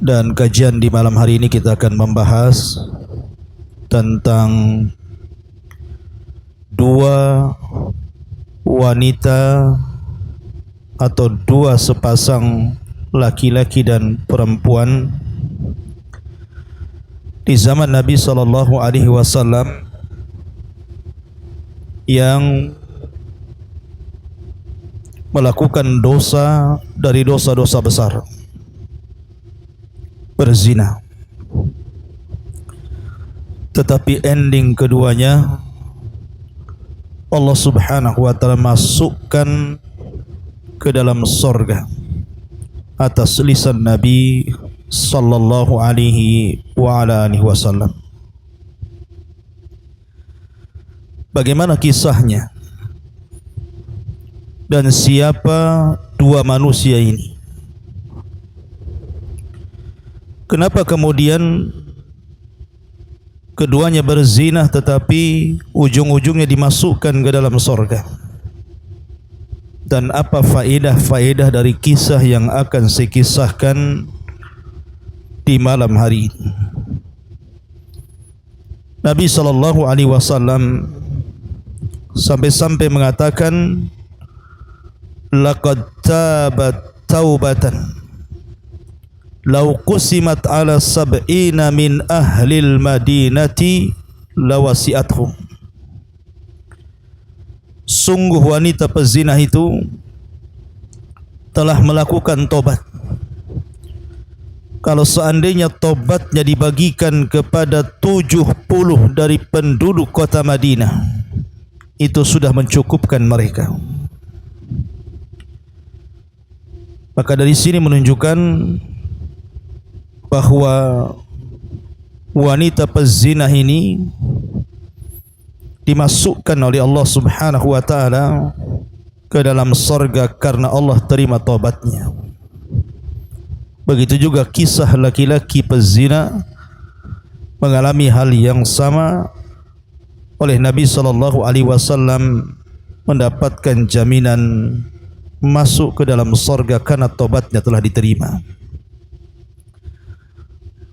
Dan kajian di malam hari ini kita akan membahas tentang dua wanita atau dua sepasang laki-laki dan perempuan di zaman Nabi SAW yang melakukan dosa dari dosa-dosa besar, berzina. Tetapi ending keduanya Allah Subhanahu wa taala masukkan ke dalam surga atas lisan Nabi sallallahu alaihi wa ala alihi wasallam. Bagaimana kisahnya dan siapa dua manusia ini? Kenapa kemudian keduanya berzina tetapi ujung-ujungnya dimasukkan ke dalam surga? Dan apa faedah-faedah dari kisah yang akan saya kisahkan di malam hari ini? Nabi SAW sampai-sampai mengatakan, laqad tabat taubatan lau qusimat ala sab'ina min ahlil madinati lawasi'athum. Sungguh wanita pezina itu telah melakukan tobat. Kalau seandainya tobatnya dibagikan kepada 70 dari penduduk kota Madinah, itu sudah mencukupkan mereka. Maka dari sini menunjukkan bahwa wanita pezina ini dimasukkan oleh Allah Subhanahu wa taala ke dalam surga karena Allah terima taubatnya. Begitu juga kisah laki-laki pezina mengalami hal yang sama, oleh Nabi sallallahu alaihi wasallam mendapatkan jaminan masuk ke dalam surga karena taubatnya telah diterima.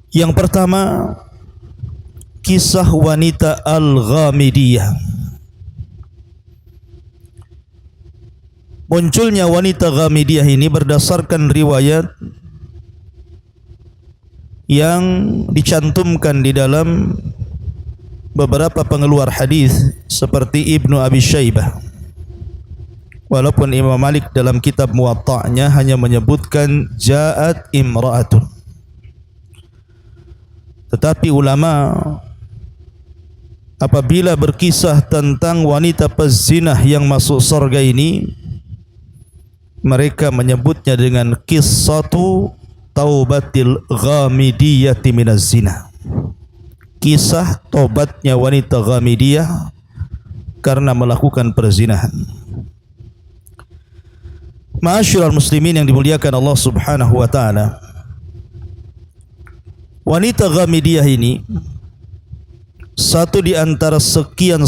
Yang pertama, kisah wanita Al-Ghamidiyah. Munculnya wanita Ghamidiyah ini berdasarkan riwayat yang dicantumkan di dalam beberapa pengeluar hadis seperti Ibnu Abi Syaibah. Walaupun Imam Malik dalam kitab Muwatta'nya hanya menyebutkan ja'at imra'atun, tetapi ulama apabila berkisah tentang wanita pezinah yang masuk surga ini, mereka menyebutnya dengan qissatu taubatil ghamidiyati minaz zina. Kisah tobatnya wanita Ghamidiyah karena melakukan perzinahan. Ma'asyiral muslimin yang dimuliakan Allah Subhanahu wa taala, wanita Ghamidiyah ini satu di antara sekian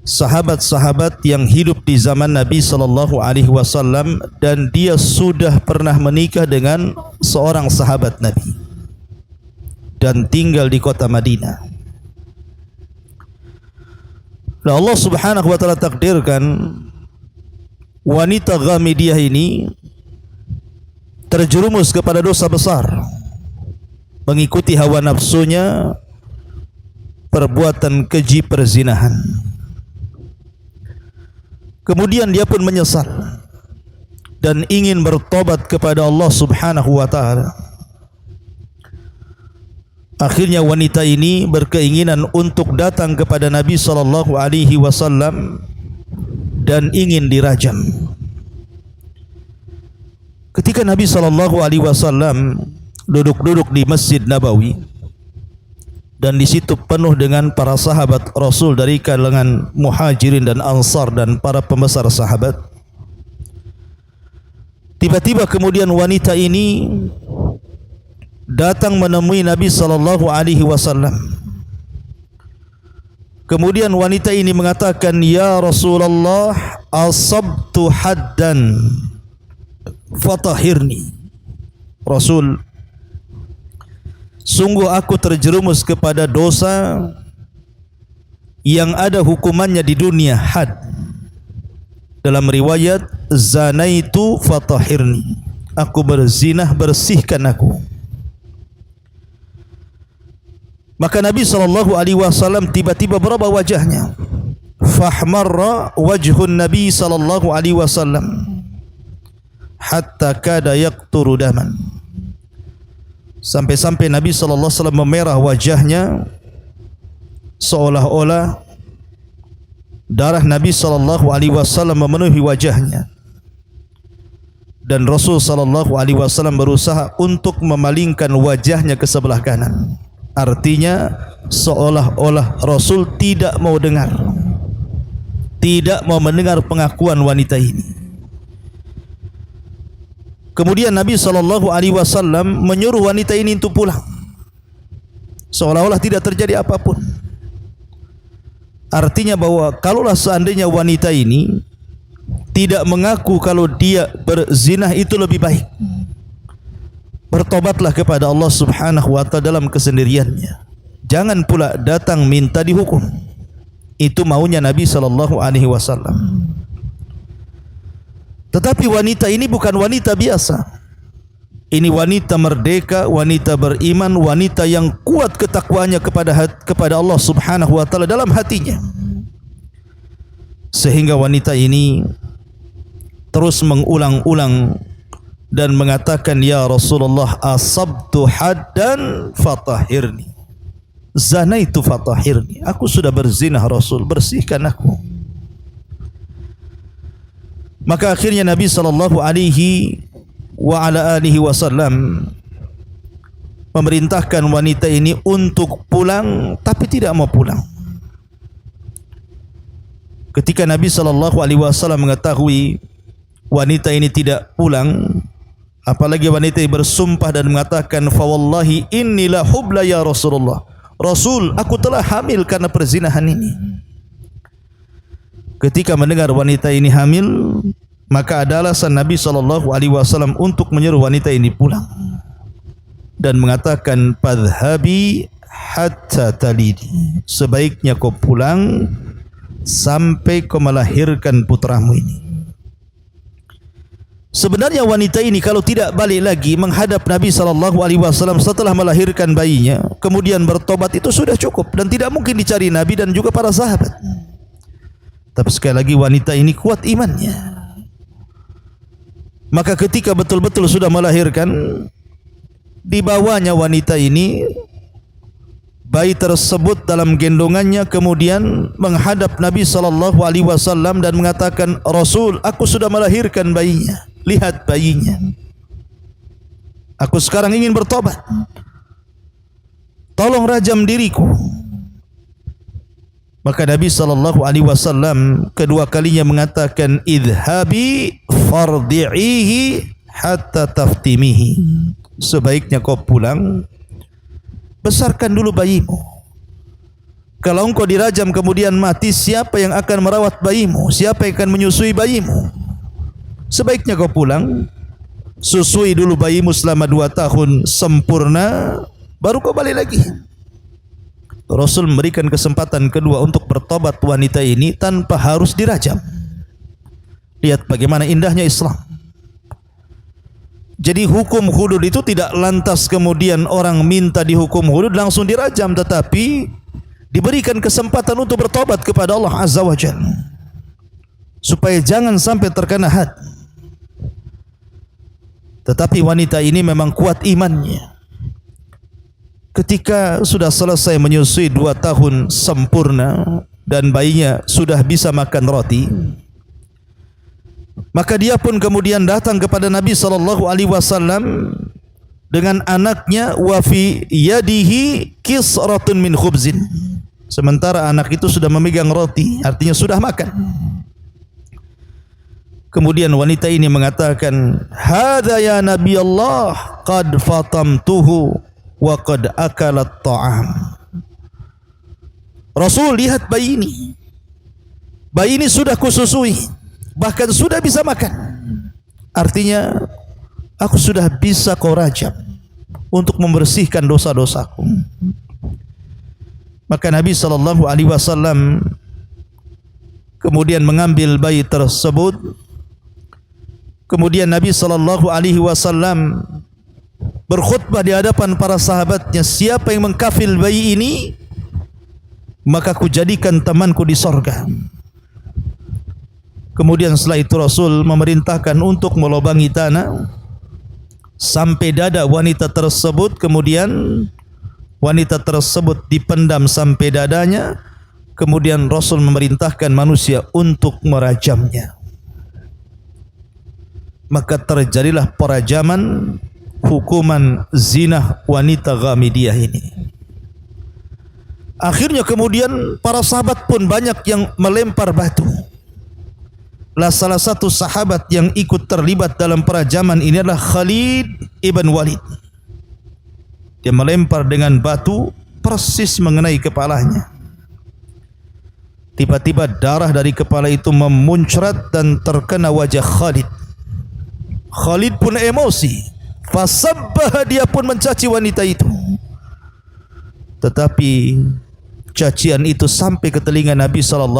sahabat-sahabat yang hidup di zaman Nabi sallallahu alaihi wasallam, dan dia sudah pernah menikah dengan seorang sahabat Nabi dan tinggal di kota Madinah. Nah, Allah Subhanahu wa taala takdirkan wanita Ghamidiyah ini terjerumus kepada dosa besar, mengikuti hawa nafsunya, perbuatan keji perzinahan. Kemudian dia pun menyesal dan ingin bertobat kepada Allah Subhanahu wa taala. Akhirnya wanita ini berkeinginan untuk datang kepada Nabi sallallahu alaihi wasallam dan ingin dirajam. Ketika Nabi sallallahu alaihi wasallam duduk-duduk di Masjid Nabawi, dan di situ penuh dengan para sahabat Rasul dari kalangan Muhajirin dan Ansar dan para pembesar sahabat, tiba-tiba kemudian wanita ini datang menemui Nabi sallallahu alaihi wasallam. Kemudian wanita ini mengatakan, "Ya Rasulullah, asabtu haddan fatahhirni." Rasul, sungguh aku terjerumus kepada dosa yang ada hukumannya di dunia, had. Dalam riwayat, zanaitu fatahhirni, aku berzinah, bersihkan aku. Maka Nabi SAW tiba-tiba berubah wajahnya. Fahmarra wajhun Nabi SAW hatta kada yaqturu daman. Sampai-sampai Nabi SAW memerah wajahnya, seolah-olah darah Nabi SAW memenuhi wajahnya. Dan Rasul SAW berusaha untuk memalingkan wajahnya ke sebelah kanan. Artinya seolah-olah Rasul tidak mau dengar, tidak mau mendengar pengakuan wanita ini. Kemudian Nabi SAW menyuruh wanita ini untuk pulang, seolah-olah tidak terjadi apapun. Artinya bahwa kalaulah seandainya wanita ini tidak mengaku kalau dia berzina, itu lebih baik. Bertobatlah kepada Allah Subhanahu wa ta'ala dalam kesendiriannya. Jangan pula datang minta dihukum. Itu maunya Nabi SAW. Tetapi wanita ini bukan wanita biasa. Ini wanita merdeka, wanita beriman, wanita yang kuat ketakwaannya kepada Allah Subhanahu wa ta'ala dalam hatinya. Sehingga wanita ini terus mengulang-ulang dan mengatakan, "Ya Rasulullah, asabtu haddan fatahhirni." Zanaitu fatahhirni. Aku sudah berzinah Rasul, bersihkan aku. Maka akhirnya Nabi sallallahu alaihi wa ala alihi wasallam memerintahkan wanita ini untuk pulang, tapi tidak mau pulang. Ketika Nabi sallallahu alaihi wasallam mengetahui wanita ini tidak pulang, apalagi wanita ini bersumpah dan mengatakan, "Fa wallahi inni la hubla ya Rasulullah." Rasul, aku telah hamil karena perzinahan ini. Ketika mendengar wanita ini hamil, maka ada alasan Nabi SAW untuk menyuruh wanita ini pulang dan mengatakan, "Fadhhabi hatta talidi." Sebaiknya kau pulang sampai kau melahirkan putramu ini. Sebenarnya wanita ini kalau tidak balik lagi menghadap Nabi SAW setelah melahirkan bayinya, kemudian bertobat, itu sudah cukup dan tidak mungkin dicari Nabi dan juga para sahabat. Tapi sekali lagi wanita ini kuat imannya. Maka ketika betul-betul sudah melahirkan, dibawanya wanita ini bayi tersebut dalam gendongannya, kemudian menghadap Nabi SAW dan mengatakan, "Rasul, aku sudah melahirkan bayinya. Lihat bayinya. Aku sekarang ingin bertobat. Tolong rajam diriku." Maka Nabi SAW kedua kalinya mengatakan, "Idhabi fardi'ihi hatta taftimihi." Sebaiknya kau pulang, besarkan dulu bayimu. Kalau engkau dirajam kemudian mati, siapa yang akan merawat bayimu? Siapa yang akan menyusui bayimu? Sebaiknya kau pulang, susui dulu bayimu selama 2 tahun sempurna, baru kau balik lagi. Rasul memberikan kesempatan kedua untuk bertobat wanita ini tanpa harus dirajam. Lihat bagaimana indahnya Islam. Jadi hukum hudud itu tidak lantas kemudian orang minta dihukum hudud langsung dirajam, tetapi diberikan kesempatan untuk bertobat kepada Allah Azza wa Jalla, supaya jangan sampai terkena had. Tetapi wanita ini memang kuat imannya. Ketika sudah selesai menyusui 2 tahun sempurna dan bayinya sudah bisa makan roti, maka dia pun kemudian datang kepada Nabi SAW dengan anaknya, wa fi yadihi kisratun min khubzin. Sementara anak itu sudah memegang roti, artinya sudah makan. Kemudian wanita ini mengatakan, "Hadza ya Nabi Allah, qad fatamtuhu wa qad akalat ta'am. Rasul, lihat bayi ini. Bayi ini sudah kususui, bahkan sudah bisa makan. Artinya aku sudah bisa kau rajam untuk membersihkan dosa-dosaku. Maka Nabi SAW kemudian mengambil bayi tersebut. Kemudian Nabi SAW berkhutbah di hadapan para sahabatnya, siapa yang mengkafil bayi ini, maka ku jadikan temanku di sorga. Kemudian setelah itu Rasul memerintahkan untuk melobangi tanah sampai dada wanita tersebut. Kemudian wanita tersebut dipendam sampai dadanya. Kemudian Rasul memerintahkan manusia untuk merajamnya. Maka terjadilah perajaman, hukuman zina wanita Ghamidiyah ini. Akhirnya kemudian para sahabat pun banyak yang melempar batu. Salah satu sahabat yang ikut terlibat dalam perajaman ini adalah Khalid ibn Walid. Dia melempar dengan batu persis mengenai kepalanya. Tiba-tiba darah dari kepala itu memuncrat dan terkena wajah Khalid. Khalid pun emosi. Fasabbah, dia pun mencaci wanita itu. Tetapi cacian itu sampai ke telinga Nabi SAW.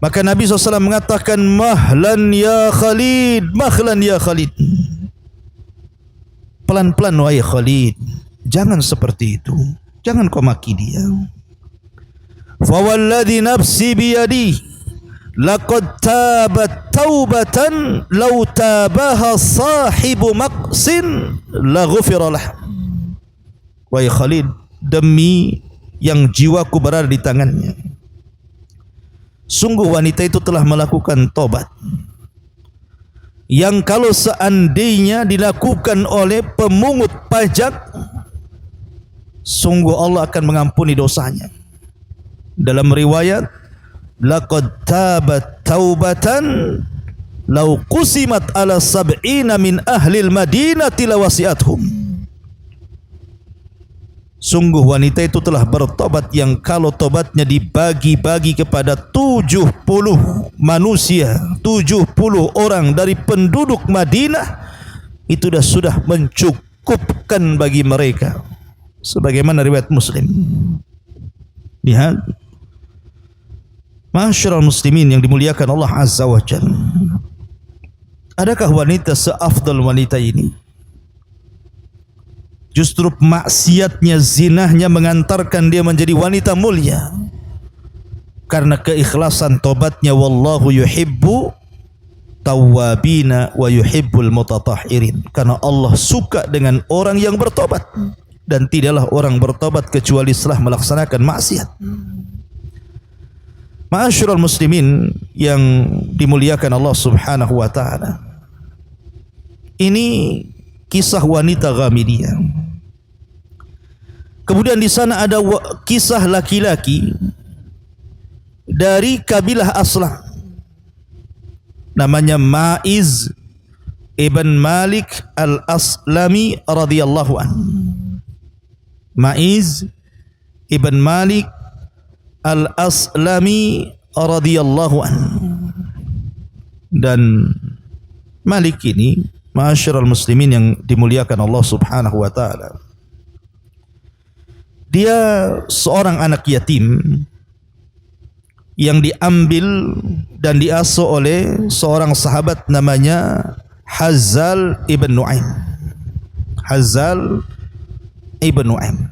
Maka Nabi SAW mengatakan, mahlan ya Khalid, mahlan ya Khalid. Pelan-pelan wahai Khalid, jangan seperti itu, jangan kau maki dia. Fawalladhi nafsi biyadi, laqad tabat taubatan law tabaha sahibu maqsin la ghufira lah. Wahai Khalid, demi yang jiwaku berada di tangannya, sungguh wanita itu telah melakukan tobat yang kalau seandainya dilakukan oleh pemungut pajak, sungguh Allah akan mengampuni dosanya. Dalam riwayat, laqad tabat taubatan law qusimat ala sab'ina min ahlil madinati lawasi'athum. Sungguh wanita itu telah bertobat yang kalau tobatnya dibagi-bagi kepada 70 manusia, 70 orang dari penduduk Madinah, itu sudah mencukupkan bagi mereka. Sebagaimana riwayat Muslim. Lihat, Ma'asyiral muslimin yang dimuliakan Allah Azza wa Jalla. Adakah wanita seafdal wanita ini? Justru maksiatnya, zinahnya mengantarkan dia menjadi wanita mulia. Karena keikhlasan tobatnya, wallahu yuhibbu tawwabina wa yuhibbul mutatahhirin. Karena Allah suka dengan orang yang bertobat, dan tidaklah orang bertobat kecuali setelah melaksanakan maksiat. Ma'asyiral muslimin yang dimuliakan Allah Subhanahu wa taala. Ini kisah wanita Ghamidiyah. Kemudian di sana ada kisah laki-laki dari kabilah Aslam, namanya Ma'iz ibn Malik al-Aslami radhiyallahu anhu. Ma'iz ibn Malik al-Aslami radhiyallahu anhu. Dan Malik ini, ma'asyiral muslimin yang dimuliakan Allah Subhanahu wa taala, dia seorang anak yatim yang diambil dan diasuh oleh seorang sahabat namanya Hazzal ibn Nu'aim. Hazzal ibn Nu'aim.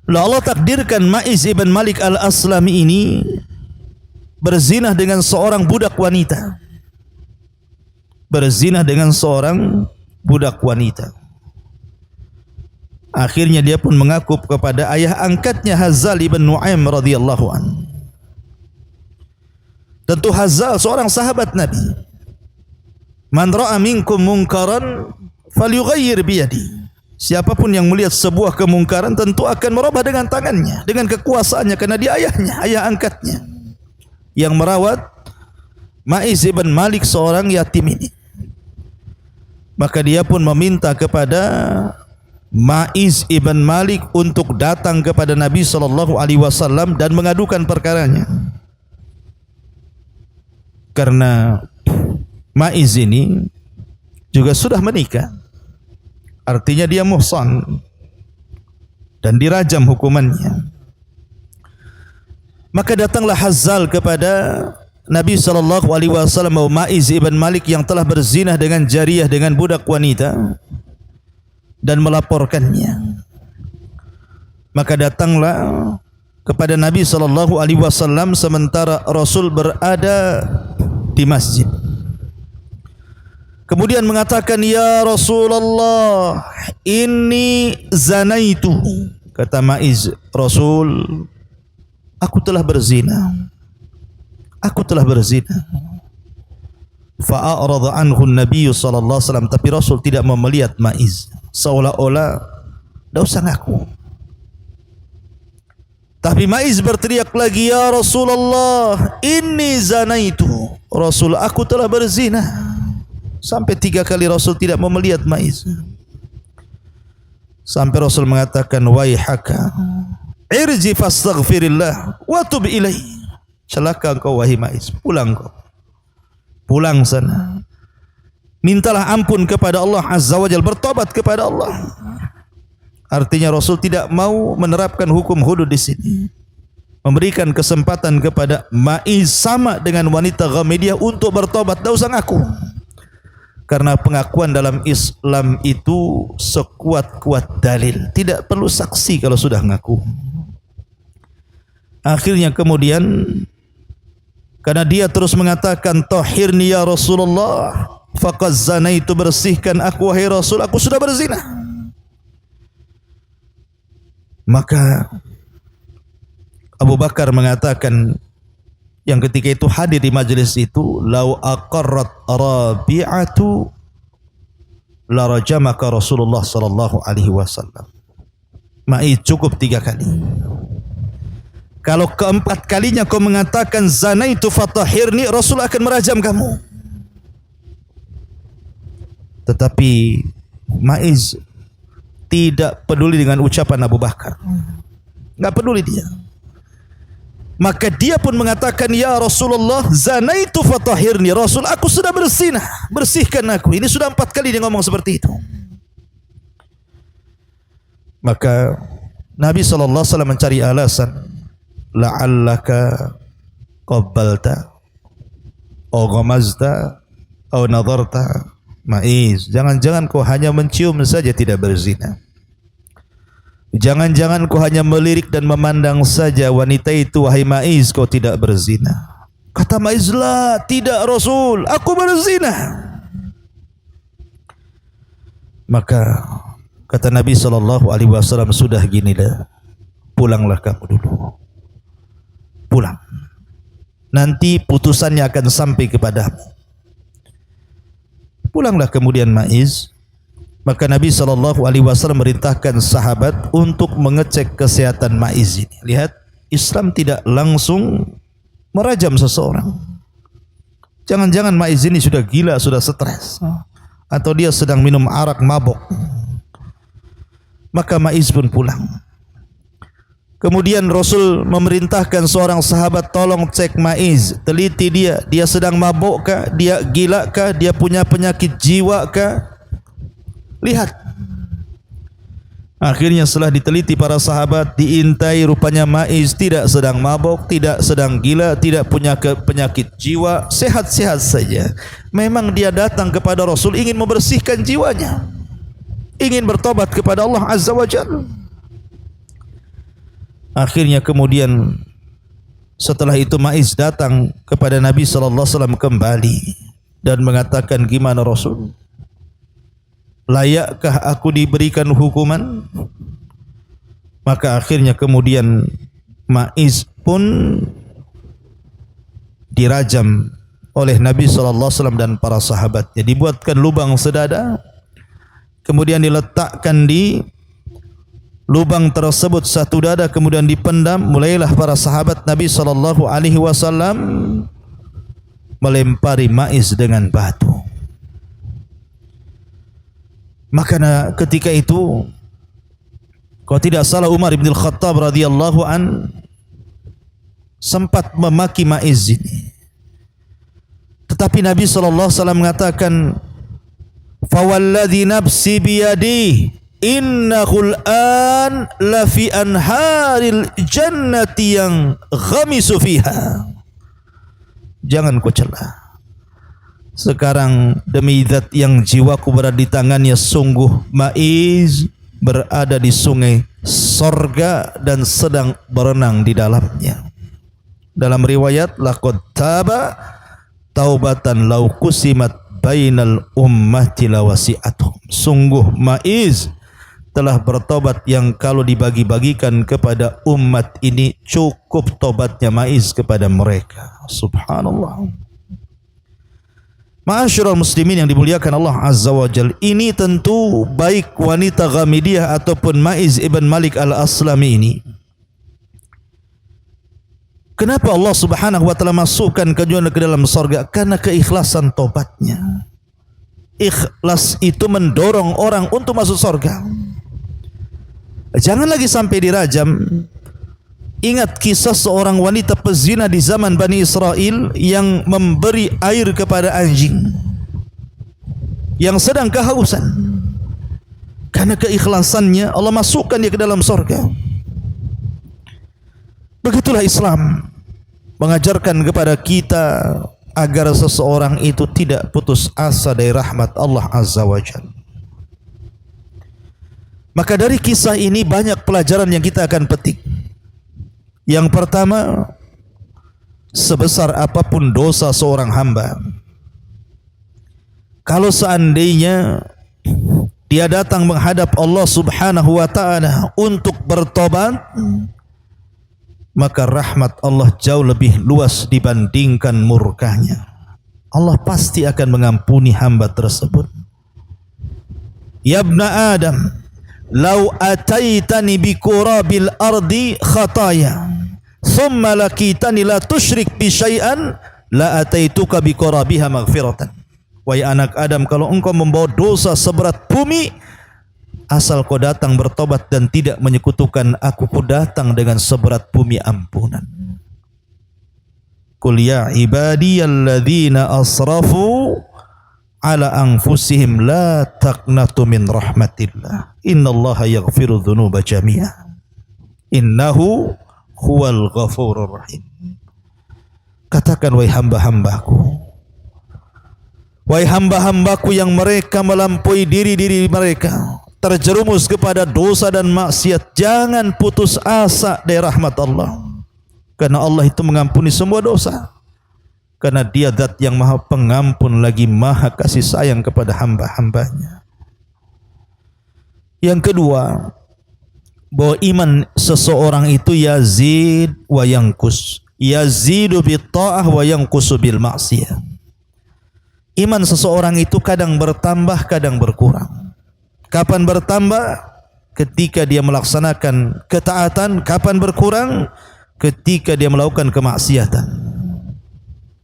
Lalu Allah takdirkan Ma'iz ibn Malik al-Aslami ini berzinah dengan seorang budak wanita. Berzinah dengan seorang budak wanita. Akhirnya dia pun mengaku kepada ayah angkatnya Hazzal ibn Nu'aim radhiyallahu anhu. Tentu Hazzal seorang sahabat Nabi. Man ra'a minkum munkaran falyughayyir biyadi. Siapapun yang melihat sebuah kemungkaran tentu akan merubah dengan tangannya, dengan kekuasaannya, karena dia ayahnya, ayah angkatnya yang merawat Ma'iz ibn Malik seorang yatim ini. Maka dia pun meminta kepada Ma'iz ibn Malik untuk datang kepada Nabi SAW dan mengadukan perkaranya. Karena Ma'iz ini juga sudah menikah, artinya dia muhsan dan dirajam hukumannya. Maka datanglah Hazzal kepada Nabi SAW, Ma'iz ibn Malik yang telah berzina dengan jariyah, dengan budak wanita, dan melaporkannya. Maka datanglah kepada Nabi SAW sementara Rasul berada di masjid. Kemudian mengatakan, "Ya Rasulullah, inni zanaitu." Kata Ma'iz, "Rasul, aku telah berzina. Aku telah berzina." Fa'arada anhu Nabi SAW, tapi Rasul tidak mau melihat Ma'iz, seolah-olah tidak usah ngaku. Tapi Ma'iz berteriak lagi, "Ya Rasulullah, inni zanaitu." Rasul, aku telah berzina. Sampai 3 kali Rasul tidak mau melihat Ma'iz. Sampai Rasul mengatakan, "Waihaka, irji fastaghfirillah wa tub ilaihi." Celaka engkau wahai Ma'iz, pulang kau. Pulang sana. Mintalah ampun kepada Allah Azza wa Jalla, bertobat kepada Allah. Artinya Rasul tidak mau menerapkan hukum hudud di sini. Memberikan kesempatan kepada Ma'iz sama dengan wanita Ghamidiyah untuk bertobat, tidak usah ngaku. Karena pengakuan dalam Islam itu sekuat-kuat dalil, tidak perlu saksi kalau sudah ngaku. Akhirnya kemudian, karena dia terus mengatakan, "Tahhirni ya Rasulullah, faqad zanaitu," bersihkan aku wahai Rasul, aku sudah berzina. Maka Abu Bakar mengatakan, yang ketika itu hadir di majelis itu, "Lau aqarrat Rabi'atu la rajamaka Rasulullah sallallahu alaihi wasallam." Ma'iz, cukup 3 kali. Kalau keempat kalinya kau mengatakan zanaitu fatahhirni, Rasul akan merajam kamu. Tetapi Ma'iz tidak peduli dengan ucapan Abu Bakar. Enggak peduli dia. Maka dia pun mengatakan, "Ya Rasulullah, zanaitu fatahhirni." Rasul, aku sudah berzina, bersihkan aku. Ini sudah 4 kali dia ngomong seperti itu. Maka Nabi SAW mencari alasan, "La'allaka qabbalta aw ghamazta aw nadarta." Ma'iz, jangan-jangan kau hanya mencium saja, tidak berzina. Jangan-jangan kau hanya melirik dan memandang saja wanita itu, wahai Ma'iz, kau tidak berzina. Kata Ma'iz, "La, tidak Rasul, aku berzina." Maka kata Nabi SAW, "Sudah ginilah, pulanglah kamu dulu. Pulang. Nanti putusannya akan sampai kepadamu." Pulanglah kemudian Ma'iz. Maka Nabi SAW merintahkan sahabat untuk mengecek kesehatan Ma'iz ini. Lihat, Islam tidak langsung merajam seseorang. Jangan-jangan Ma'iz ini sudah gila, sudah stres, atau dia sedang minum arak mabok. Maka Ma'iz pun pulang. Kemudian Rasul memerintahkan seorang sahabat, "Tolong cek Ma'iz, teliti dia. Dia sedang mabuk kah? Dia gila kah? Dia punya penyakit jiwa kah? Lihat." Akhirnya setelah diteliti para sahabat, diintai, rupanya Ma'iz tidak sedang mabuk, tidak sedang gila, tidak punya penyakit jiwa, sehat-sehat saja. Memang dia datang kepada Rasul ingin membersihkan jiwanya, ingin bertobat kepada Allah Azza wa Jalla. Akhirnya kemudian setelah itu Ma'iz datang kepada Nabi SAW kembali dan mengatakan, "Gimana Rasul? Layakkah aku diberikan hukuman?" Maka akhirnya kemudian Ma'iz pun dirajam oleh Nabi SAW dan para sahabatnya. Dibuatkan lubang sedada, kemudian diletakkan di lubang tersebut satu dada, kemudian dipendam. Mulailah para sahabat Nabi SAW melempari Ma'iz dengan batu. Maka ketika itu, kalau tidak salah Umar bin Khattab radhiyallahu an sempat memaki Ma'iz ini. Tetapi Nabi SAW mengatakan, "Fawalladhi nafsi biyadi, innahul an lafi anharil jannati yang ghamisu fiha." Jangan kau celah. Sekarang demi zat yang jiwaku berada di tangannya, sungguh Ma'iz berada di sungai sorga dan sedang berenang di dalamnya. Dalam riwayat, laqad taba taubatan law kusimat bainal ummati lawasi'atuhum. Sungguh Ma'iz telah bertobat yang kalau dibagi-bagikan kepada umat ini cukup tobatnya Ma'iz kepada mereka. Subhanallah. Ma'asyiral muslimin yang dimuliakan Allah Azza wa Jal, ini tentu baik wanita Ghamidiyah ataupun Ma'iz ibn Malik al-Aslami ini. Kenapa Allah Subhanahu wa taala masukkan keduanya ke dalam surga? Karena keikhlasan tobatnya. Ikhlas itu mendorong orang untuk masuk surga. Jangan lagi sampai dirajam. Ingat kisah seorang wanita pezina di zaman Bani Israel yang memberi air kepada anjing yang sedang kehausan. Karena keikhlasannya Allah masukkan dia ke dalam surga. Begitulah Islam mengajarkan kepada kita agar seseorang itu tidak putus asa dari rahmat Allah Azza wa Jalla. Maka dari kisah ini banyak pelajaran yang kita akan petik. Yang pertama, sebesar apapun dosa seorang hamba, kalau seandainya dia datang menghadap Allah Subhanahu wa taala untuk bertobat, maka rahmat Allah jauh lebih luas dibandingkan murkanya. Allah pasti akan mengampuni hamba tersebut. Ya ibna Adam, lau ataitani bi qurabil ardi khataya thumma lakitani la tusyrik bi syai'an la ataituka bi qurabiha maghfiratan. Wahai anak Adam, kalau engkau membawa dosa seberat bumi, asal kau datang bertobat dan tidak menyekutukan aku, kau datang dengan seberat bumi ampunan. Qul ya ibadiyalladzina asrafu ala anfusihim la taqnatu min rahmatillah innallaha yaghfiru dzunuba jami'a innahu huwal ghafurur rahim. Katakan, wahai hamba-hambaku, wahai hamba-hambaku yang mereka melampaui diri-diri mereka, terjerumus kepada dosa dan maksiat, jangan putus asa dari rahmat Allah, karena Allah itu mengampuni semua dosa. Karena dia zat yang maha pengampun lagi maha kasih sayang kepada hamba-hambanya. Yang kedua, bahwa iman seseorang itu yazid wa yankus. Yazidu bil ta'ah wa yankusu bil maksiyah. Iman seseorang itu kadang bertambah, kadang berkurang. Kapan bertambah? Ketika dia melaksanakan ketaatan. Kapan berkurang? Ketika dia melakukan kemaksiatan.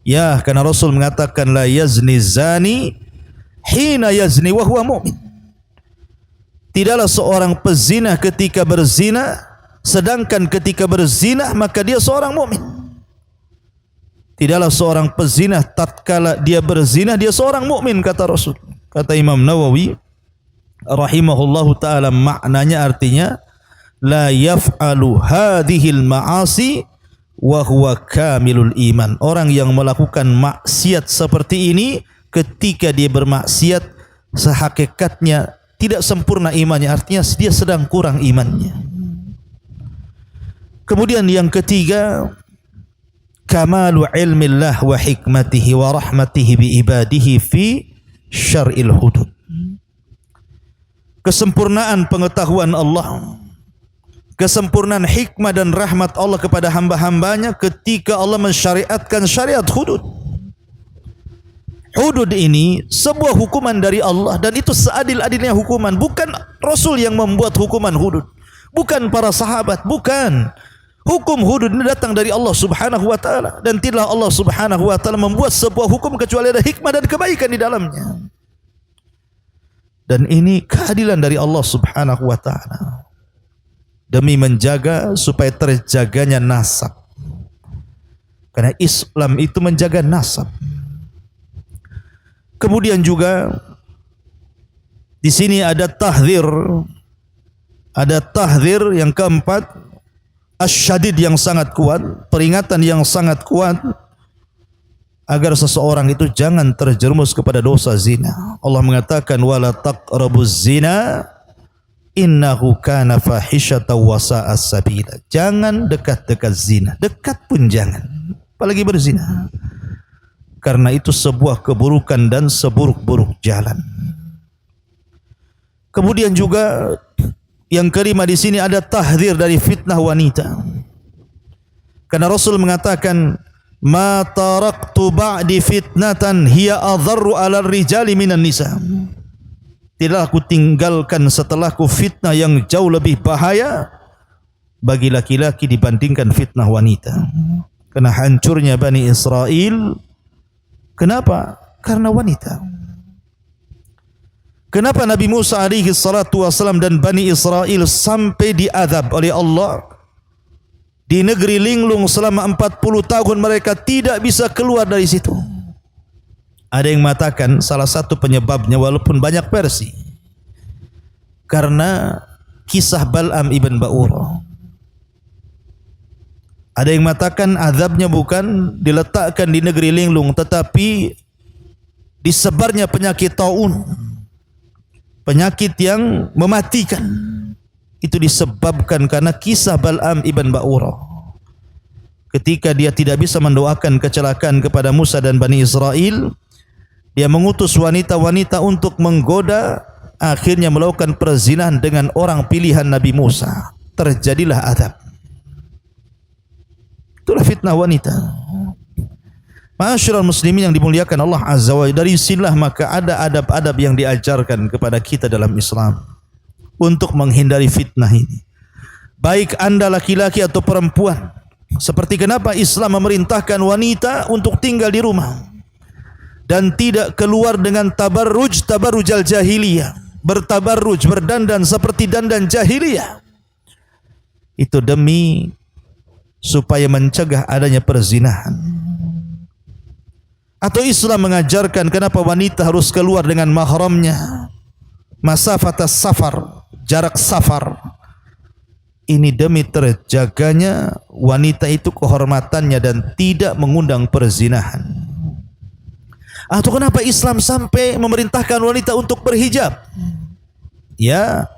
Ya, karena Rasul mengatakan la yazni zani hina yazni wa huwa mu'min. Tidaklah seorang pezina ketika berzina, sedangkan ketika berzina maka dia seorang mukmin. Tidaklah seorang pezina tatkala dia berzina dia seorang mukmin, kata Rasul. Kata Imam Nawawi rahimahullahu taala, maknanya artinya la yaf'alu hadhil ma'asi wa huwa kamilul iman. Orang yang melakukan maksiat seperti ini ketika dia bermaksiat sehakikatnya tidak sempurna imannya, artinya dia sedang kurang imannya. Kemudian yang ketiga, kamalu ilmillah wa hikmatihi wa rahmatihi bi ibadihi fi syar'il hudud. Kesempurnaan pengetahuan Allah, kesempurnaan hikmah dan rahmat Allah kepada hamba-hambanya ketika Allah mensyariatkan syariat hudud. Hudud ini sebuah hukuman dari Allah, dan itu seadil-adilnya hukuman. Bukan Rasul yang membuat hukuman hudud, bukan para sahabat, bukan. Hukum hudud ini datang dari Allah Subhanahu wa taala, dan tidaklah Allah Subhanahu wa taala membuat sebuah hukum kecuali ada hikmah dan kebaikan di dalamnya. Dan ini keadilan dari Allah Subhanahu wa taala demi menjaga supaya terjaganya nasab. Karena Islam itu menjaga nasab. Kemudian juga di sini ada tahdzir. Ada tahdzir yang keempat, asyadid yang sangat kuat, peringatan yang sangat kuat agar seseorang itu jangan terjerumus kepada dosa zina. Allah mengatakan wala taqrabuz zina innahu kana fahisyatan wa sa'a sabila. Jangan dekat-dekat zina, dekat pun jangan, apalagi berzina. Karena itu sebuah keburukan dan seburuk-buruk jalan. Kemudian juga yang kelima di sini ada tahdzir dari fitnah wanita. Karena Rasul mengatakan ma taraktu ba'di fitnatan hiya adharru 'alal rijali minan nisa. Tidaklah aku tinggalkan setelahku fitnah yang jauh lebih bahaya bagi laki-laki dibandingkan fitnah wanita. Karena hancurnya Bani Israel, kenapa? Karena wanita. Kenapa Nabi Musa alaihi salatu wasalam dan Bani Israel sampai diazab oleh Allah di negeri linglung selama 40 tahun, mereka tidak bisa keluar dari situ? Ada yang mengatakan salah satu penyebabnya, walaupun banyak versi, karena kisah Bal'am ibn Ba'ur. Ada yang mengatakan azabnya bukan diletakkan di negeri linglung, tetapi disebarnya penyakit taun, penyakit yang mematikan. Itu disebabkan karena kisah Bal'am ibn Ba'ur. Ketika dia tidak bisa mendoakan kecelakaan kepada Musa dan Bani Israel, dia mengutus wanita-wanita untuk menggoda, akhirnya melakukan perzinahan dengan orang pilihan Nabi Musa. Terjadilah azab. Itulah fitnah wanita. Ma'asyiral muslimin yang dimuliakan Allah Azza wa Jalla, dari sinilah maka ada adab-adab yang diajarkan kepada kita dalam Islam untuk menghindari fitnah ini. Baik anda laki-laki atau perempuan. Seperti kenapa Islam memerintahkan wanita untuk tinggal di rumah dan tidak keluar dengan tabarrujal jahiliyah, bertabarruj, berdandan seperti dandan jahiliyah. Itu demi supaya mencegah adanya perzinahan. Atau Islam mengajarkan kenapa wanita harus keluar dengan mahramnya, masafatas safar, jarak safar. Ini demi terjaganya wanita itu kehormatannya dan tidak mengundang perzinahan. Atau kenapa Islam sampai memerintahkan wanita untuk berhijab? Ya,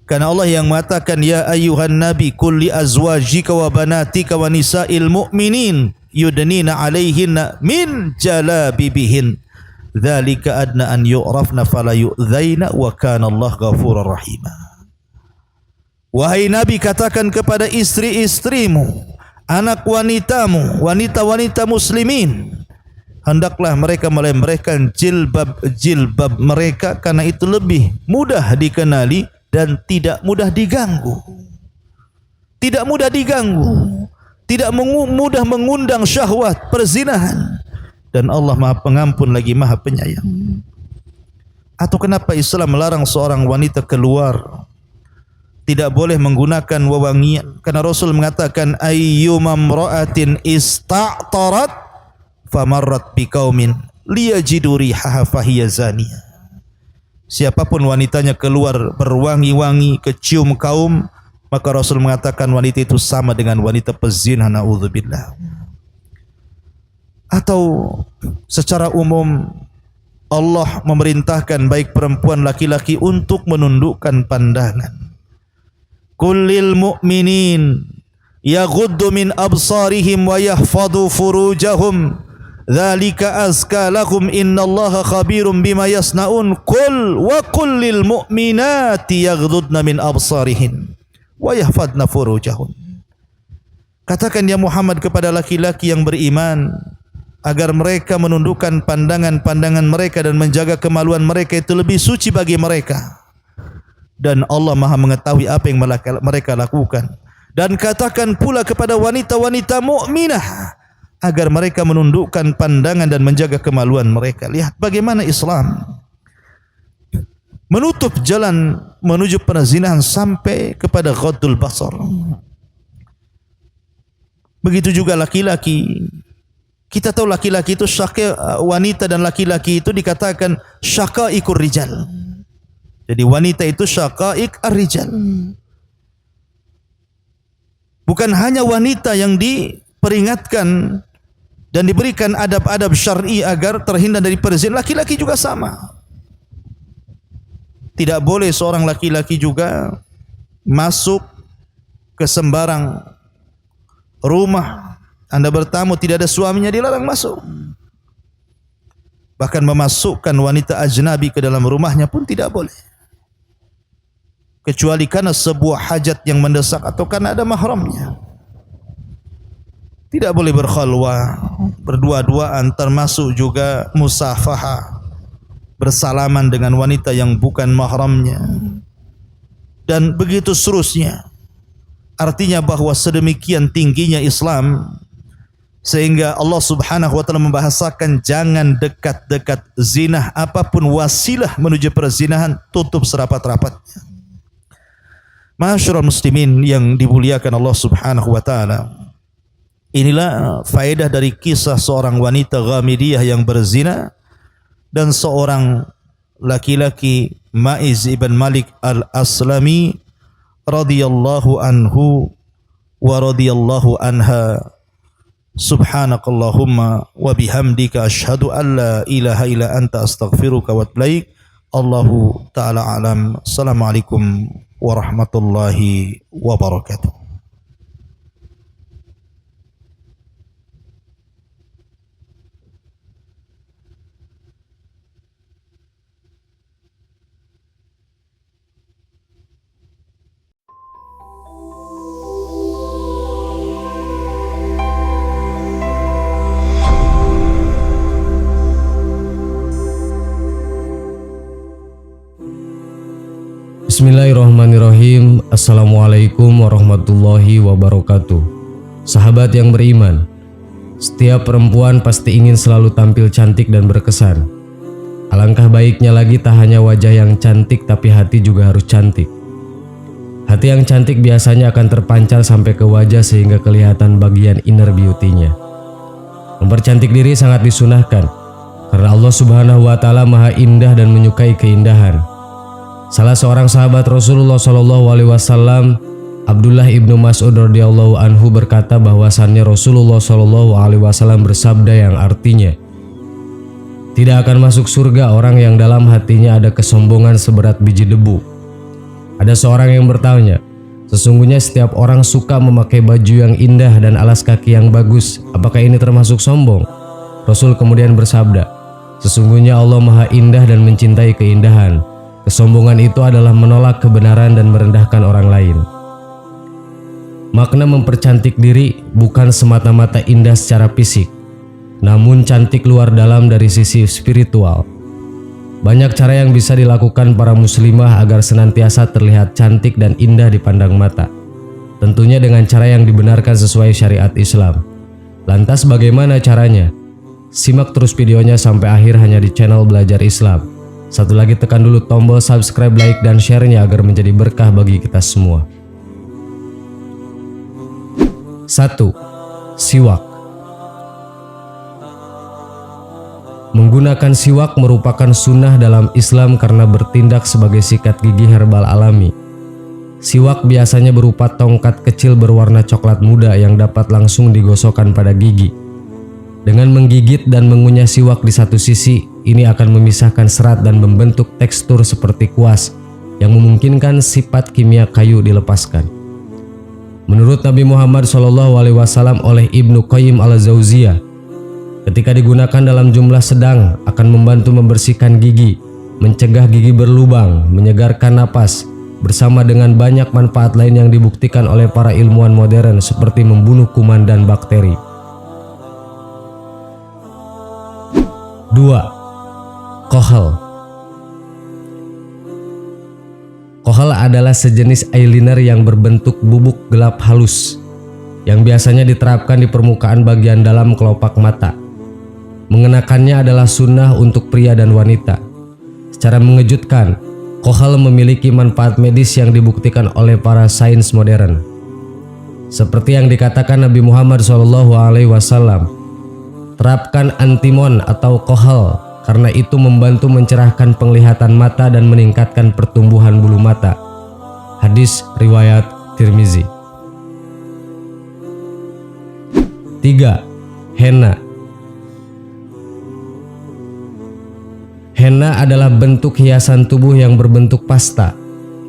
karena Allah yang mengatakan ya ayyuhan nabi qul li azwajika wa banatika wa nisa'il mu'minin yudnina 'alaihinna min jalabibihin dzalika adna an yu'rafna fala yu'dzaina wa kana Allah ghafurur rahim. Wahai Nabi, katakan kepada istri-istrimu, anak wanitamu, wanita-wanita muslimin, hendaklah mereka melemparkan jilbab mereka, karena itu lebih mudah dikenali dan tidak mudah diganggu. Tidak mudah diganggu, tidak mudah mengundang syahwat perzinahan, dan Allah Maha Pengampun lagi Maha Penyayang. Atau kenapa Islam melarang seorang wanita keluar, tidak boleh menggunakan wewangian? Karena Rasul mengatakan ayyuma imra'atin ista'tarat famarrat biqaumin liyajidu rihaha fahiya zaniyah. Siapapun wanitanya keluar berwangi-wangi, kecium kaum, maka Rasul mengatakan wanita itu sama dengan wanita pezina, naudzubillah. Atau secara umum Allah memerintahkan baik perempuan laki-laki untuk menundukkan pandangan. Kullil mu'minin yaghuddu min absarihim wa yahfadhu furujahum dzalika azka lahum innallaha khabirum bima yasnaun. Qul wa kullil mu'minati yaghuddna min absarihin wa yahfadna furujahum. Katakan ya Muhammad kepada laki-laki yang beriman agar mereka menundukkan pandangan-pandangan mereka dan menjaga kemaluan mereka, itu lebih suci bagi mereka. Dan Allah Maha mengetahui apa yang mereka lakukan. Dan katakan pula kepada wanita-wanita mukminah agar mereka menundukkan pandangan dan menjaga kemaluan mereka. Lihat bagaimana Islam menutup jalan menuju perzinahan sampai kepada ghaddul basar. Begitu juga laki-laki. Kita tahu laki-laki itu wanita dan laki-laki itu dikatakan syaqaiqur rijal. Jadi wanita itu syaqaiq ar-rijal. Bukan hanya wanita yang diperingatkan dan diberikan adab-adab syar'i agar terhindar dari perzinahan, laki-laki juga sama. Tidak boleh seorang laki-laki juga masuk ke sembarang rumah. Anda bertamu tidak ada suaminya, dilarang masuk. Bahkan memasukkan wanita ajnabi ke dalam rumahnya pun tidak boleh. Kecuali karena sebuah hajat yang mendesak atau karena ada mahramnya. Tidak boleh berkhalwah, berdua-duaan, termasuk juga musafahah, bersalaman dengan wanita yang bukan mahramnya. Dan begitu seterusnya. Artinya bahwa sedemikian tingginya Islam sehingga Allah Subhanahu wa taala membahasakan jangan dekat-dekat zina, apapun wasilah menuju perzinahan tutup serapat-rapatnya. Ma'asyiral muslimin yang dimuliakan Allah Subhanahu wa taala. Inilah faedah dari kisah seorang wanita Ghamidiyah yang berzina dan seorang laki-laki Ma'iz ibn Malik al-Aslami radhiyallahu anhu wa radhiyallahu anha. Subhanakallahumma wa bihamdika asyhadu an la ilaha illa anta astaghfiruka wa atubu ilaik. Allahu ta'ala alam. Assalamualaikum warahmatullahi wabarakatuh. Bismillahirrahmanirrahim. Assalamualaikum warahmatullahi wabarakatuh. Sahabat yang beriman, setiap perempuan pasti ingin selalu tampil cantik dan berkesan. Alangkah baiknya lagi tak hanya wajah yang cantik, tapi hati juga harus cantik. Hati yang cantik biasanya akan terpancar sampai ke wajah sehingga kelihatan bagian inner beauty-nya. Mempercantik diri sangat disunahkan karena Allah Subhanahu wa taala Maha Indah dan menyukai keindahan. Salah seorang sahabat Rasulullah SAW, Abdullah ibnu Mas'ud radhiyallahu anhu berkata bahwasannya Rasulullah SAW bersabda yang artinya, tidak akan masuk surga orang yang dalam hatinya ada kesombongan seberat biji debu. Ada seorang yang bertanya, sesungguhnya setiap orang suka memakai baju yang indah dan alas kaki yang bagus, apakah ini termasuk sombong? Rasul kemudian bersabda, sesungguhnya Allah Maha Indah dan mencintai keindahan. Kesombongan itu adalah menolak kebenaran dan merendahkan orang lain. Makna mempercantik diri bukan semata-mata indah secara fisik, namun cantik luar dalam dari sisi spiritual. Banyak cara yang bisa dilakukan para muslimah agar senantiasa terlihat cantik dan indah dipandang mata. Tentunya dengan cara yang dibenarkan sesuai syariat Islam. Lantas bagaimana caranya? Simak terus videonya sampai akhir hanya di channel Belajar Islam. Satu lagi, tekan dulu tombol subscribe, like, dan share-nya agar menjadi berkah bagi kita semua. 1. Siwak. Menggunakan siwak merupakan sunnah dalam Islam karena bertindak sebagai sikat gigi herbal alami. Siwak biasanya berupa tongkat kecil berwarna coklat muda yang dapat langsung digosokkan pada gigi. Dengan menggigit dan mengunyah siwak di satu sisi, ini akan memisahkan serat dan membentuk tekstur seperti kuas yang memungkinkan sifat kimia kayu dilepaskan. Menurut Nabi Muhammad SAW oleh Ibnu Qayyim al-Jauziyah, ketika digunakan dalam jumlah sedang akan membantu membersihkan gigi, mencegah gigi berlubang, menyegarkan napas, bersama dengan banyak manfaat lain yang dibuktikan oleh para ilmuwan modern seperti membunuh kuman dan bakteri. 2. Kohel. Kohel adalah sejenis eyeliner yang berbentuk bubuk gelap halus yang biasanya diterapkan di permukaan bagian dalam kelopak mata. Mengenakannya adalah sunnah untuk pria dan wanita. Secara mengejutkan, Kohal memiliki manfaat medis yang dibuktikan oleh para sains modern. Seperti yang dikatakan Nabi Muhammad SAW, terapkan antimon atau kohal karena itu membantu mencerahkan penglihatan mata dan meningkatkan pertumbuhan bulu mata. Hadis riwayat Tirmizi. 3. Henna. Henna adalah bentuk hiasan tubuh yang berbentuk pasta.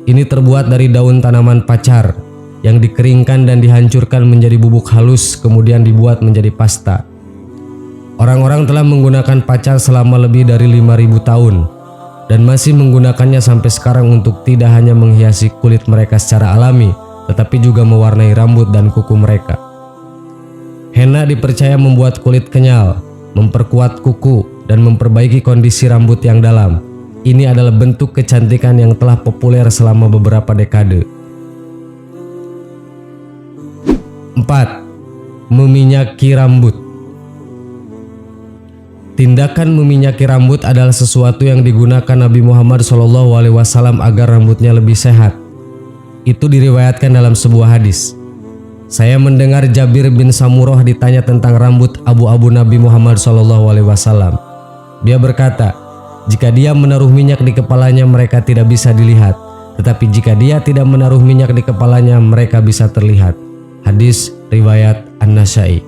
Ini terbuat dari daun tanaman pacar yang dikeringkan dan dihancurkan menjadi bubuk halus, kemudian dibuat menjadi pasta. Orang-orang telah menggunakan pacar selama lebih dari 5.000 tahun dan masih menggunakannya sampai sekarang untuk tidak hanya menghiasi kulit mereka secara alami, tetapi juga mewarnai rambut dan kuku mereka. Henna dipercaya membuat kulit kenyal, memperkuat kuku, dan memperbaiki kondisi rambut yang dalam. Ini adalah bentuk kecantikan yang telah populer selama beberapa dekade. 4. Meminyaki rambut. Tindakan meminyaki rambut adalah sesuatu yang digunakan Nabi Muhammad SAW agar rambutnya lebih sehat. Itu diriwayatkan dalam sebuah hadis. Saya mendengar Jabir bin Samurah ditanya tentang rambut abu-abu Nabi Muhammad SAW. Dia berkata, jika dia menaruh minyak di kepalanya mereka tidak bisa dilihat, tetapi jika dia tidak menaruh minyak di kepalanya mereka bisa terlihat. Hadis riwayat An-Nasai.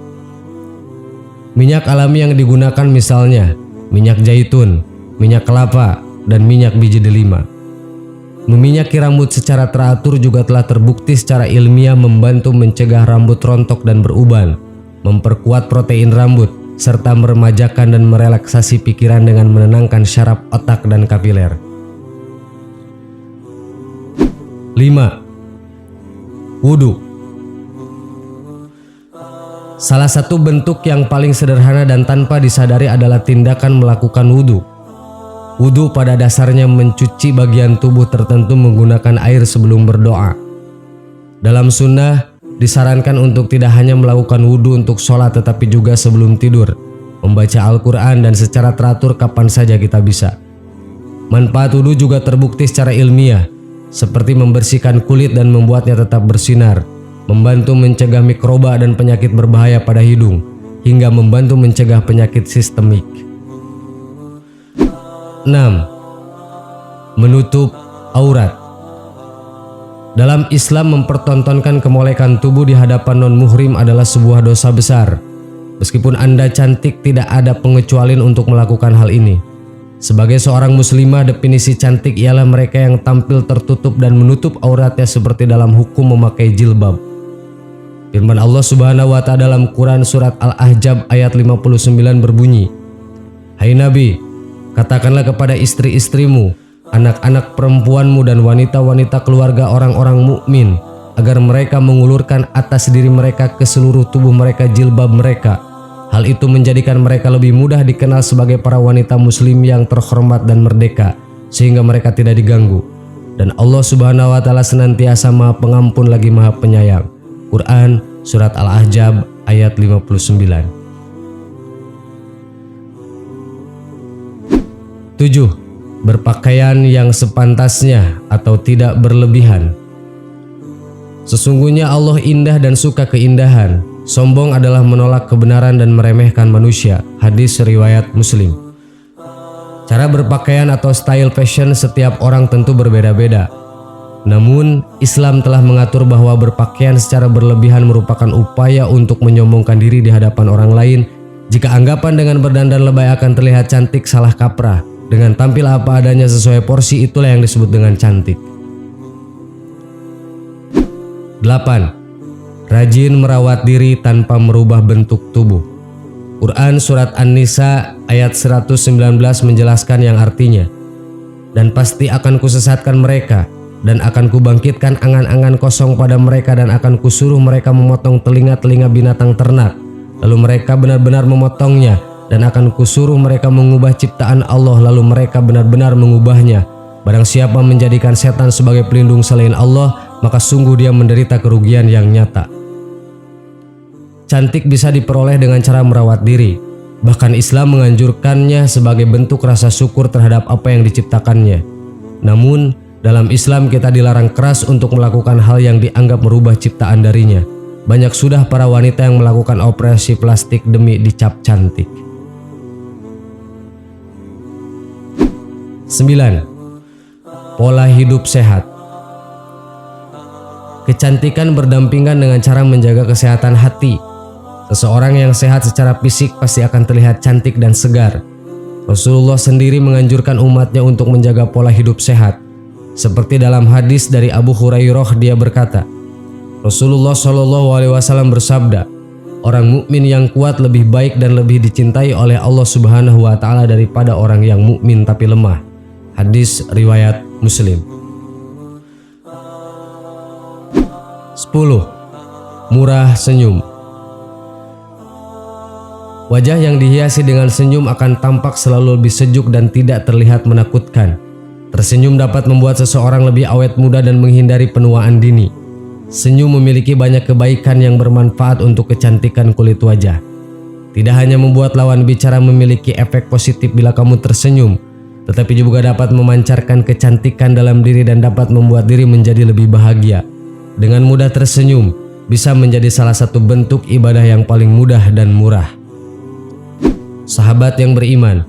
Minyak alami yang digunakan misalnya minyak zaitun, minyak kelapa, dan minyak biji delima. Meminyaki rambut secara teratur juga telah terbukti secara ilmiah membantu mencegah rambut rontok dan beruban, memperkuat protein rambut, serta meremajakan dan merelaksasi pikiran dengan menenangkan syaraf otak dan kapiler. 5. Wudu. Salah satu bentuk yang paling sederhana dan tanpa disadari adalah tindakan melakukan wudu. Wudu pada dasarnya mencuci bagian tubuh tertentu menggunakan air sebelum berdoa. Dalam sunnah, disarankan untuk tidak hanya melakukan wudu untuk sholat tetapi juga sebelum tidur, membaca Al-Quran dan secara teratur kapan saja kita bisa. Manfaat wudu juga terbukti secara ilmiah, seperti membersihkan kulit dan membuatnya tetap bersinar, membantu mencegah mikroba dan penyakit berbahaya pada hidung, hingga membantu mencegah penyakit sistemik. 6. Menutup aurat. Dalam Islam, mempertontonkan kemolekan tubuh di hadapan non-muhrim adalah sebuah dosa besar. Meskipun Anda cantik, tidak ada pengecualian untuk melakukan hal ini. Sebagai seorang muslimah, definisi cantik ialah mereka yang tampil tertutup dan menutup auratnya seperti dalam hukum memakai jilbab. Firman Allah Subhanahu wa Ta'ala dalam Quran surat Al-Ahzab ayat 59 berbunyi, "Hai Nabi, katakanlah kepada istri-istrimu, anak-anak perempuanmu dan wanita-wanita keluarga orang-orang mukmin agar mereka mengulurkan atas diri mereka ke seluruh tubuh mereka jilbab mereka. Hal itu menjadikan mereka lebih mudah dikenal sebagai para wanita muslim yang terhormat dan merdeka, sehingga mereka tidak diganggu. Dan Allah Subhanahu wa Ta'ala senantiasa Maha Pengampun lagi Maha Penyayang." Quran surat Al-Ahzab ayat 59. 7. Berpakaian yang sepantasnya atau tidak berlebihan. Sesungguhnya Allah indah dan suka keindahan. Sombong adalah menolak kebenaran dan meremehkan manusia. Hadis riwayat Muslim. Cara berpakaian atau style fashion setiap orang tentu berbeda-beda. Namun, Islam telah mengatur bahwa berpakaian secara berlebihan merupakan upaya untuk menyombongkan diri di hadapan orang lain. Jika anggapan dengan berdandan lebay akan terlihat cantik, salah kaprah. Dengan tampil apa adanya sesuai porsi, itulah yang disebut dengan cantik. 8. Rajin merawat diri tanpa merubah bentuk tubuh. Quran surat An-Nisa ayat 119 menjelaskan yang artinya, "Dan pasti akan kusesatkan mereka, dan akan kubangkitkan angan-angan kosong pada mereka, dan akan kusuruh mereka memotong telinga-telinga binatang ternak, lalu mereka benar-benar memotongnya, dan akan kusuruh mereka mengubah ciptaan Allah, lalu mereka benar-benar mengubahnya. Barang siapa menjadikan setan sebagai pelindung selain Allah, maka sungguh dia menderita kerugian yang nyata." Cantik bisa diperoleh dengan cara merawat diri. Bahkan Islam menganjurkannya sebagai bentuk rasa syukur terhadap apa yang diciptakannya. Namun, dalam Islam kita dilarang keras untuk melakukan hal yang dianggap merubah ciptaan darinya. Banyak sudah para wanita yang melakukan operasi plastik demi dicap cantik. 9. Pola hidup sehat. Kecantikan berdampingan dengan cara menjaga kesehatan hati. Seseorang yang sehat secara fisik pasti akan terlihat cantik dan segar. Rasulullah sendiri menganjurkan umatnya untuk menjaga pola hidup sehat. Seperti dalam hadis dari Abu Hurairah, dia berkata, Rasulullah Shallallahu Alaihi Wasallam bersabda, orang mukmin yang kuat lebih baik dan lebih dicintai oleh Allah Subhanahu Wa Taala daripada orang yang mukmin tapi lemah. Hadis riwayat Muslim. 10. Murah senyum. Wajah yang dihiasi dengan senyum akan tampak selalu lebih sejuk dan tidak terlihat menakutkan. Tersenyum dapat membuat seseorang lebih awet muda dan menghindari penuaan dini. Senyum memiliki banyak kebaikan yang bermanfaat untuk kecantikan kulit wajah. Tidak hanya membuat lawan bicara memiliki efek positif bila kamu tersenyum, tetapi juga dapat memancarkan kecantikan dalam diri dan dapat membuat diri menjadi lebih bahagia. Dengan mudah tersenyum bisa menjadi salah satu bentuk ibadah yang paling mudah dan murah. Sahabat yang beriman,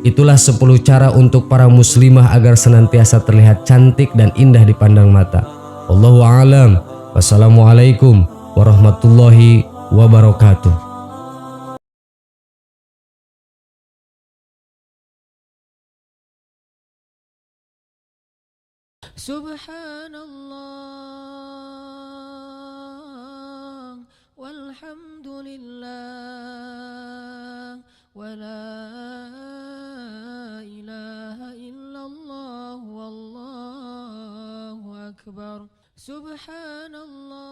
itulah 10 cara untuk para muslimah agar senantiasa terlihat cantik dan indah dipandang mata. Wallahu a'lam. Wassalamualaikum warahmatullahi wabarakatuh. Subhanallah walhamdulillah wala ilaha illallah wallahu akbar. Subhanallah